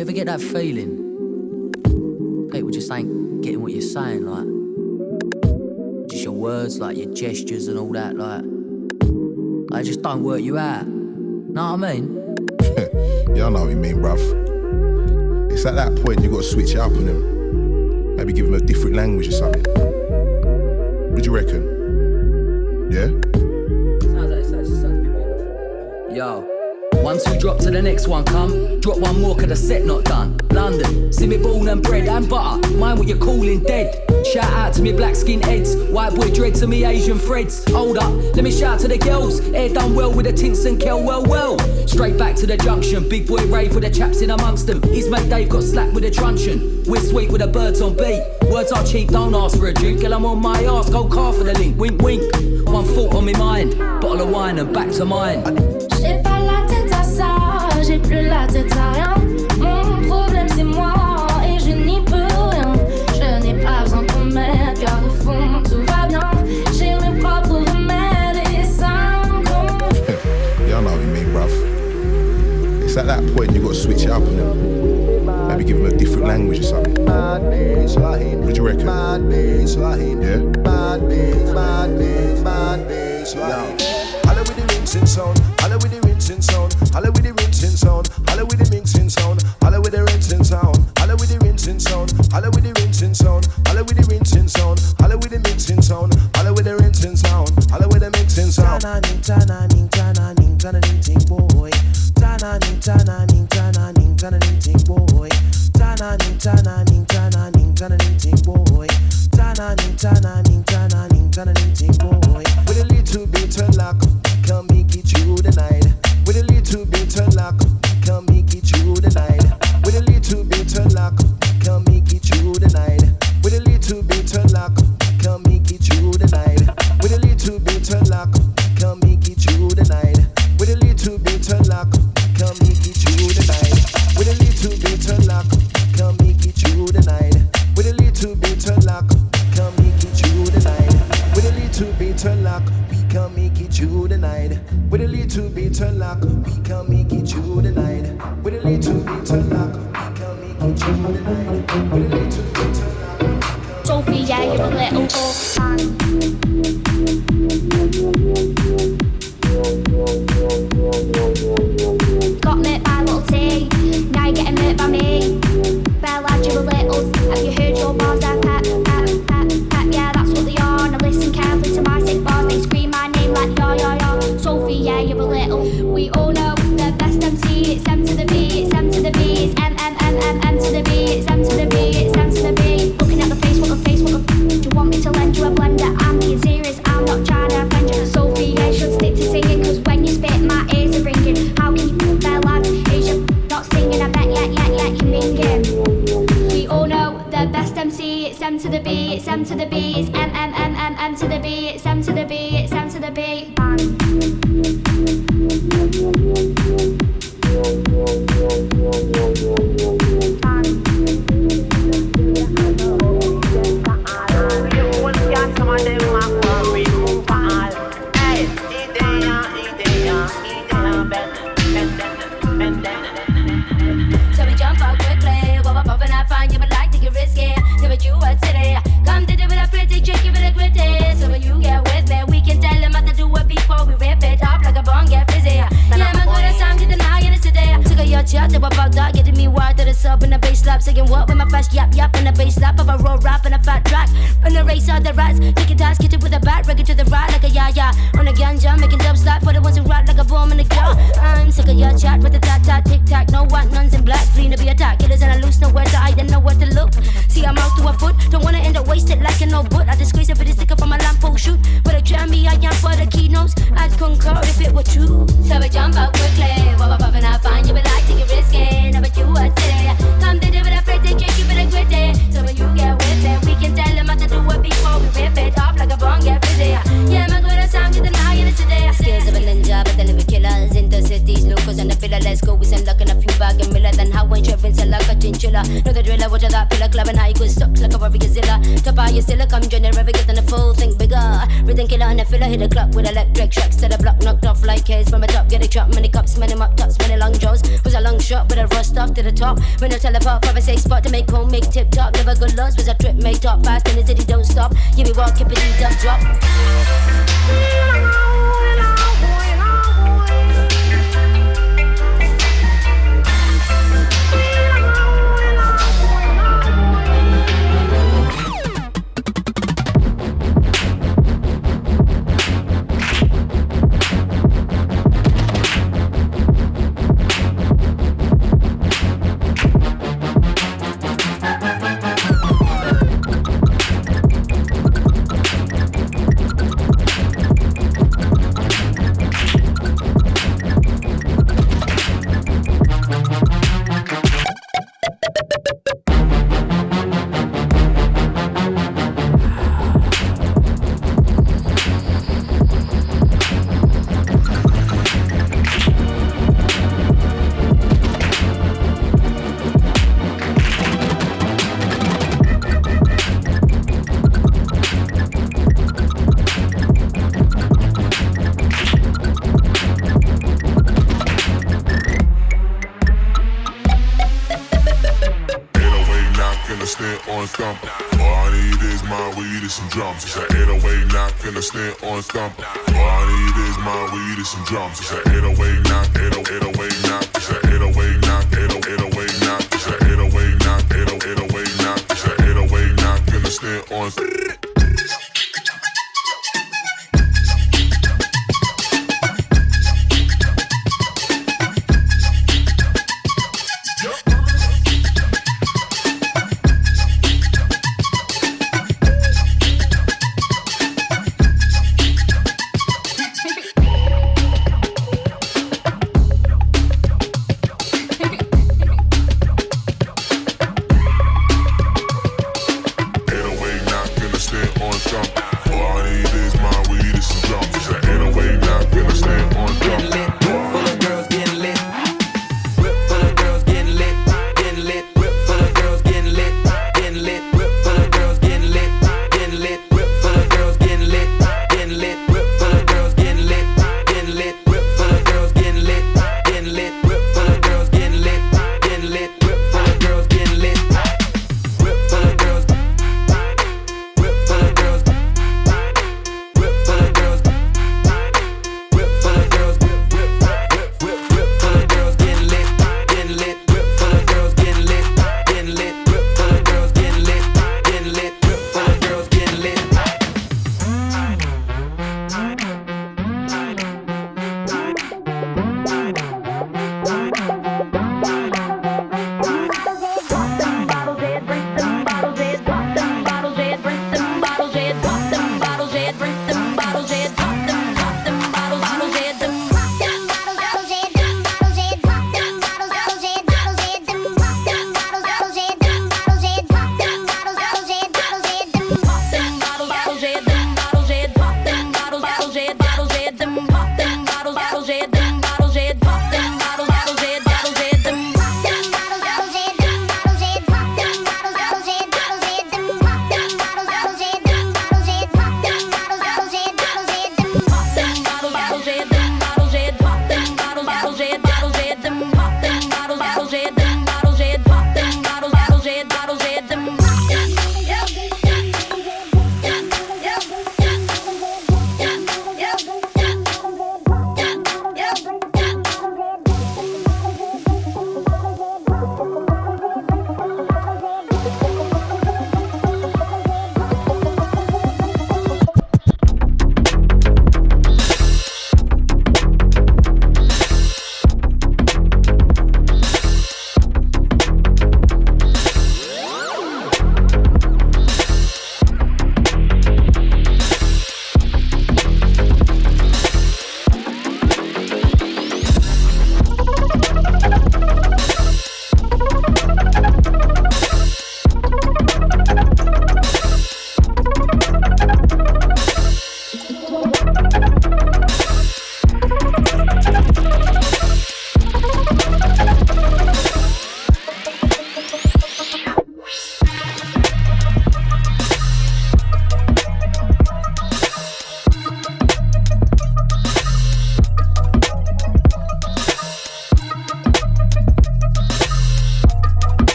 You ever get that feeling? People just ain't getting what you're saying, like just your words, like your gestures and all that, like they just don't work you out. Know what I mean? Yeah, I know what you mean, bruv. It's at that point you gotta switch it up on them. Maybe give them a different language or something. What do you reckon? Yeah? Sounds a bit. Yo. 1, 2, drop to the next one, come. Drop one more, cause the set not done. London, see me born and bread and butter. Mind what you're calling dead. Shout out to me black skin heads. White boy dread to me Asian threads. Hold up, let me shout to the girls. Hair done well with the tints and kel, well. Straight back to the junction. Big boy rave with the chaps in amongst them. His mate Dave got slapped with a truncheon. We're sweet with the birds on beat. Words are cheap, don't ask for a drink. Girl, I'm on my arse, go car for the link. Wink, wink. One thought on me mind. Bottle of wine and back to mine. J'ai pas la tête à ça, j'ai plus la tête à rien. Mon problème c'est moi et je n'y peux rien. Je n'ai pas besoin qu'on m'aide car au fond tout va bien. J'ai mes propres remèdes et ça me compte. Yeah, I know what you mean, bruv. It's at that point you gotta switch it up on them. Maybe give them a different language or something. What do you reckon? Yeah? Holla with the rinsing sound, holla with the rinsing sound, holla with the rinsing sound, holla with the mixing sound, holla with the rinsing sound, holla with the rinsing sound, holla with the rinsing sound, holla with the rinsing sound, holla with the mixing sound, holla with the rinsing sound, holla with the mixing sound. Boy. With a little bit of luck, can make it through the night. With a little bit of luck, can make it through the night. With a little bit of luck, can make it through the night. With a little bit of luck, can make it through the night. With a little bit of luck, can make it through the night. With a little bit of luck, can make it through the night. With a little bit of luck, can make it through the night. With a little bit of luck, can make it through the night. With a little bit of luck, we can make it through the night. With a little bit of luck, we can make it through the night. With a little bit of luck, we can make it through the night. With a little bit of luck. Sophie, yeah, you're a little fan. Got met by little T, now you're getting met by me. Bell lad, you a little. Have you heard your bars there, pep, pep, pep, pep? Yeah, that's what they are. Now listen carefully to my sick bars. They scream my name like yo, yo, yo. Sophie, yeah, you're a little. We all know the best MC. It's M to the B, it's M to the B, it's M, M, M, M, M to the B, it's M to the B, it's M to the B. Looking at the face, what the face, what the do you want me to lend you a blender? I'm being serious, I'm not trying to offend you. Sophie, I should stick to singing, cause when you spit, my ears are ringing. How can you put their lads? Is you not singing? I bet, yeah, you minging. We all know the best MC, it's M to the B, it's M to the B, it's M, M, M, M, M to the B, it's M to the B, it's M to the B. Bang. So we jump out quickly, what we're popping up fine, you would like to get risky. So what you would today, come to do with a pretty trick, give it a gritty. So when you get with me, we can tell them how to do it before we rip it up like a bong, get busy. Yeah, man, got a sound to the night in the city. Sick of your chat, about that, getting me wired to the sub and the bass slap. Saying what with my fast yap yap and the bass slap of a roll rap and a fat track. Run the race out the rats, take it ass, get it with a bat, reggae to the right like a ya. On a ganja, making dub slap for the ones who rap like a bomb in the car. I'm sick of your chat with the tat tat tic tac, no white nuns in black, clean to be attacked. Killers and I loose nowhere to hide and nowhere to look. See I'm out to a foot, don't wanna end up wasted like an old butt. I disgrace it for the sticker from my lamppost shoot. But a try me, I am for the keynotes. I'd concur if it were true. So we jump out quickly, while we're popping up fine, you would like to get risky. Now but you would say, come to do with a pretty trick, give it a gritty. So when you get with it, we can tell them how to do it before we rip it up like a bong, get busy. Yeah, my good sound to the night in the city. Skills of a ninja, but then we killers in the cities, locals and the pillar. Let's go with some luck and a few bag and miller. Then how when Trevin sell like a chinchilla. Know the driller, watch that pillar club and high good stocks like a warrior zilla. Top eye, you still come join the river, get on the full thing bigger. Rhythm killer and a filler, hit the clock with electric shocks to the block, knocked off like haze from a top. Get a chop, many cups, many mop tops, many long jaws. Was a long shot, but a rust off. to the top. When I tell a pop, a safe spot to make home, make tip top. Never good loss, was a trip made up. Fast in the city, don't stop. Give me walk, keep it in up, drop. Stump. All I need is my weed and some drums. It's a 808 knock, 808 knock. It's a 808 knock, 808 knock. It's a 808 knock, 808 knock. It's a 808 knock in the stand on.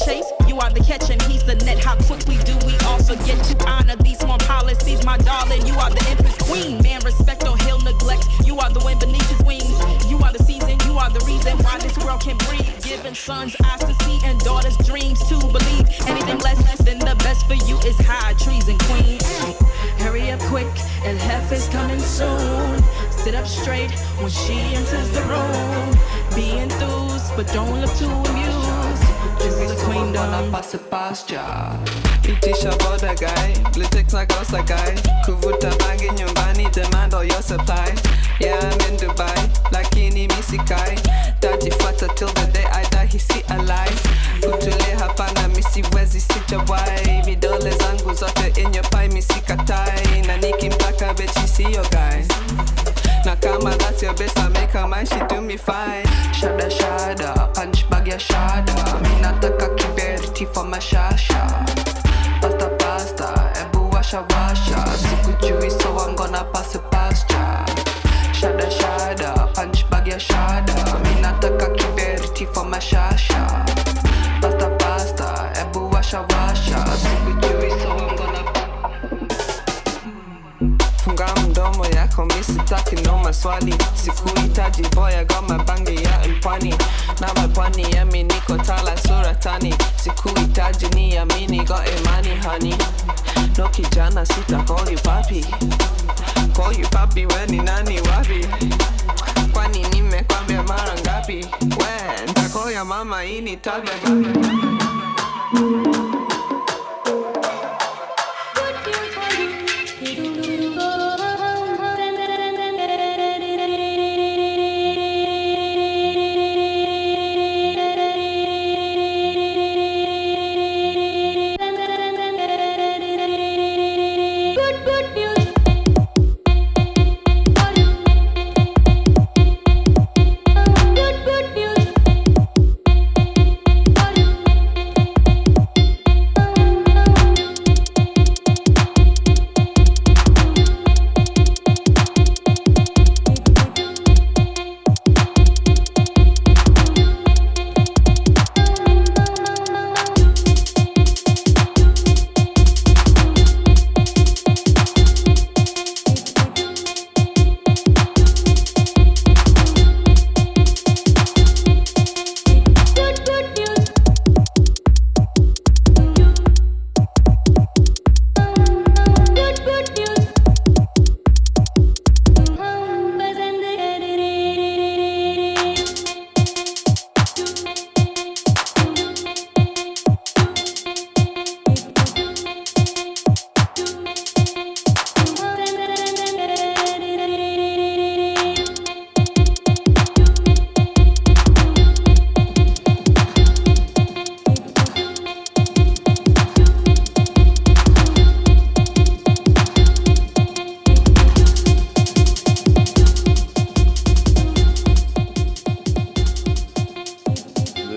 chase, you are the catch, and he's the net. How quickly do we all forget to honor these small policies, my darling? You are the empress queen. Man, respect or he'll neglect. You are the wind beneath his wings. You are the season, you are the reason why this world can breathe. Giving sons eyes to see and daughters dreams to believe. Anything less than the best for you is high treason, queen. Hurry up quick, and Hef is coming soon. Sit up straight when she enters the room. Be enthused, but don't look too amused. This is a queendom. Passe pasture. Itisha boda guy, Blitex na kosa guy. Kuvuta bangi nyumbani, demand all your supply. Yeah, I'm in Dubai, lakini misikai. Tajifata till the day I die, hisi alive. Kutule hapana misiwezi sijawai. Vidole zangu zote in your pie misikatai. Na nikimtaka bitch siyo guys. Na kama that's your best, I make her mind, she do me fine. Shada shada, punch bag ya shada. Minataka kiberiti for mashasha. Pasta pasta, ebu washa washa. Sikujui so I'm gonna pass a pasture. Shada shada, punch bag ya shada. Minataka kiberiti for mashasha. Pasta pasta, ebu washa washa. Sikujui so I'm gonna funga mdomo yako misitaki no maswali. Sikuhitaji boya goma bangi ya mpwani. Na mapwani yami niko tala suratani. Sikuhitaji ni amini got imani honey. No kijana sita call you papi. Call you papi weni nani wapi. Kwani nimekwambia mara ngapi. We ntakoya mama ini tabia.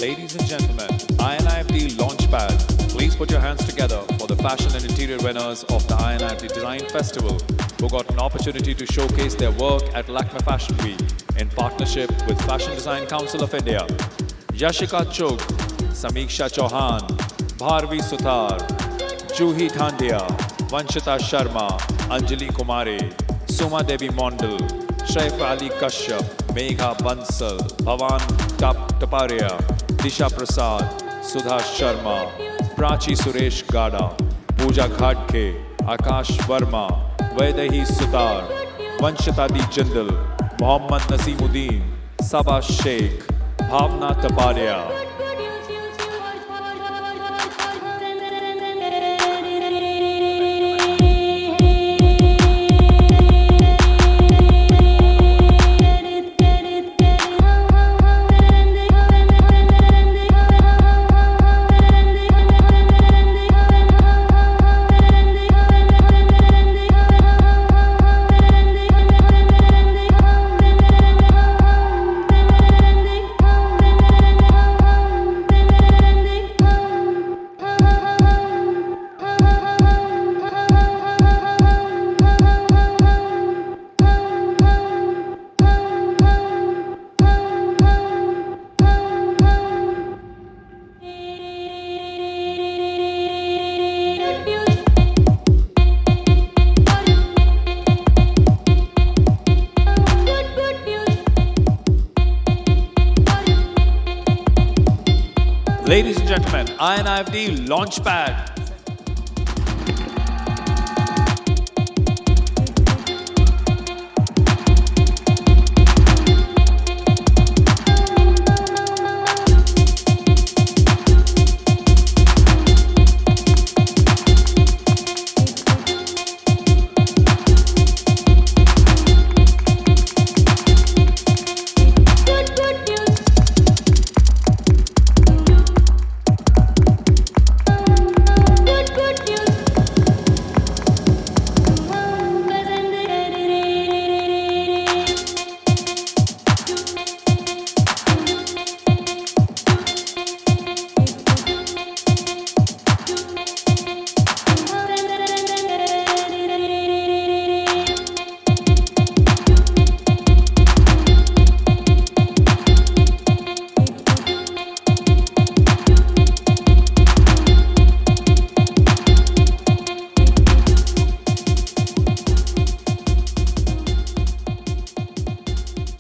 Ladies and gentlemen, INIFD Launchpad, please put your hands together for the fashion and interior winners of the INIFD Design Festival, who got an opportunity to showcase their work at LACME Fashion Week in partnership with Fashion Design Council of India. Yashika Chugh, Samiksha Chauhan, Bharvi Suthar, Juhi Thandia, Vanshita Sharma, Anjali Kumare, Suma Devi Mondal, Shaif Ali Kashyap, Megha Bansal, Bhavan Taparia, Disha Prasad, Sudha Sharma, Prachi Suresh Gada, Pooja Ghadke, Akash Verma, Vaidehi Sutar, Vanshitadi Jindal, Mohammad Naseemuddin, Saba Sheikh, Bhavna Taparia. and gentlemen, INIFD Launchpad.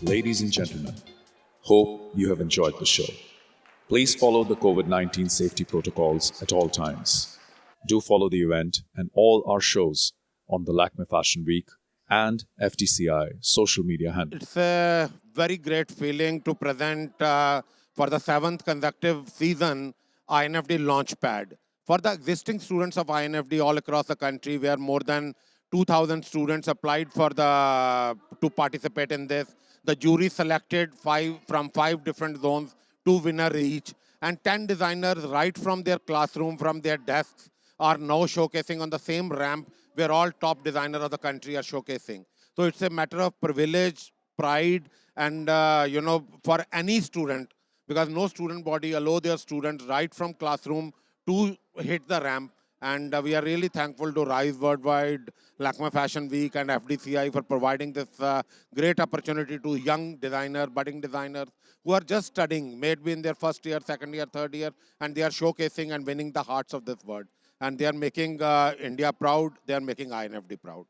Ladies and gentlemen, hope you have enjoyed the show. Please follow the COVID-19 safety protocols at all times. Do follow the event and all our shows on the LACME Fashion Week and FDCI social media handles. It's a very great feeling to present for the 7th consecutive season INFD Launchpad. For the existing students of INFD all across the country, where more than 2,000 students applied to participate in this. The jury selected from five different zones, 2 winners each, and 10 designers right from their classroom, from their desks, are now showcasing on the same ramp where all top designers of the country are showcasing. So it's a matter of privilege, pride, and for any student, because no student body allow their students right from classroom to hit the ramp. And we are really thankful to Rise Worldwide, LACME Fashion Week and FDCI for providing this great opportunity to young designers, budding designers who are just studying, maybe in their first year, second year, third year, and they are showcasing and winning the hearts of this world. And they are making India proud, they are making INFD proud.